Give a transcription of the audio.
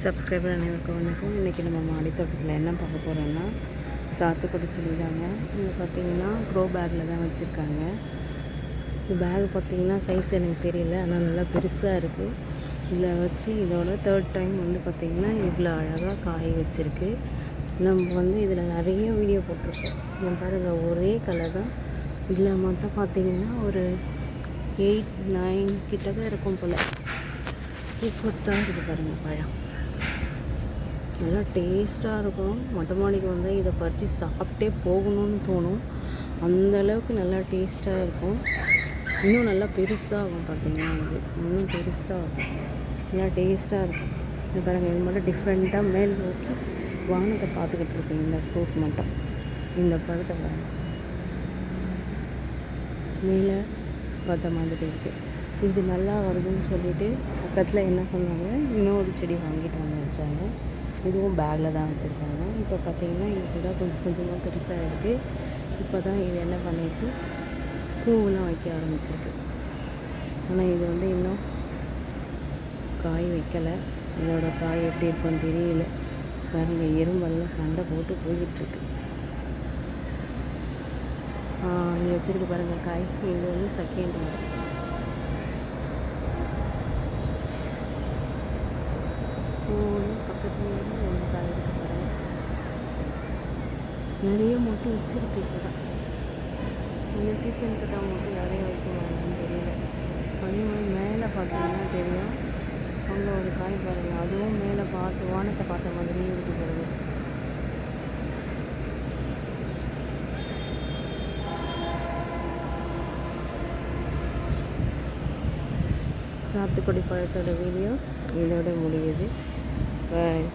Subscriber அனைவருக்கும் வணக்கம். இன்றைக்கி நம்ம மாடி தோட்டத்தில் என்ன பார்க்க போகிறோன்னா சாத்துக்குடி சொல்லிட்டாங்க. இங்கே பார்த்தீங்கன்னா க்ரோ பேக்கில் தான் வச்சுருக்காங்க. பேக் பார்த்திங்கன்னா சைஸ் எனக்கு தெரியல, ஆனால் நல்லா பெருசாக இருக்குது. இதில் வச்சு இதோட 3rd டைம் பார்த்திங்கன்னா இவ்வளோ அழகாக காய் வச்சுருக்கு. நம்ம இதில் நிறைய வீடியோ போட்டிருக்கோம். நம்ம பாருங்கள், ஒரே கலர் தான். இதில் மொத்தம் பார்த்திங்கன்னா ஒரு 8-9 கிட்டக்க இருக்கும் போல். சூப்பராக இருக்குது பாருங்கள். பழம் நல்லா டேஸ்ட்டாக இருக்கும். மொட்டை மாடிக்கு இதை பறித்து சாப்பிட்டே போகணும்னு தோணும். அந்தளவுக்கு நல்லா டேஸ்ட்டாக இருக்கும். இன்னும் நல்லா பெருசாகும். பார்த்திங்கன்னா இன்னும் பெருசாகும். நல்லா டேஸ்ட்டாக இருக்கும். இது பாருங்கள், இது மட்டும் டிஃப்ரெண்ட்டாக மேல் நோக்கி வானத்தை பார்த்துக்கிட்டு இருக்கேன். இந்த ஃப்ரூட் மட்டும், இந்த பழத்தை பாருங்கள், மேலே பார்த்த மாதிரி இருக்குது. இது நல்லா வருதுன்னு சொல்லிவிட்டு பக்கத்தில் என்ன சொன்னாங்க, இன்னொரு செடி வாங்கிட்டு வந்து வச்சாங்க. இதுவும் பேக்கில் தான் வச்சுருக்காங்க. இப்போ பார்த்திங்கன்னா இது தான் கொஞ்சம் கொஞ்சமாக பெருசாக இருக்குது. இப்போ தான் இது என்ன பண்ணியிருக்கு, பூவெலாம் வைக்க ஆரம்பிச்சிருக்கு. ஆனால் இது இன்னும் காய் வைக்கலை. இதோட காய் எப்படி இருக்குன்னு தெரியல. பாருங்கள், எறும்பெல்லாம் சண்டை போட்டு போய்கிட்டுருக்கு. இங்கே வச்சுருக்கு பாருங்கள் காய். இது செகண்ட் வரும். பக்கத்துலேயே ஒன்று காய் இருக்கு பாருங்கள். நிறைய மொட்டு வச்சுருக்கு. இப்போ தான் இந்த சீசனுக்கு தான் மொட்டு நிறைய வைக்குவாங்கன்னு தெரியல. அதே மாதிரி மேலே பார்த்தீங்கன்னா தெரியும், அங்கே ஒரு காய் பாருங்கள். அதுவும் மேலே பார்த்து வானத்தை பார்த்த மாதிரியே இருக்கு பாருங்கள். சாத்துக்குடி பழத்தோட வீடியோ இதோட முடியுது. பாய்.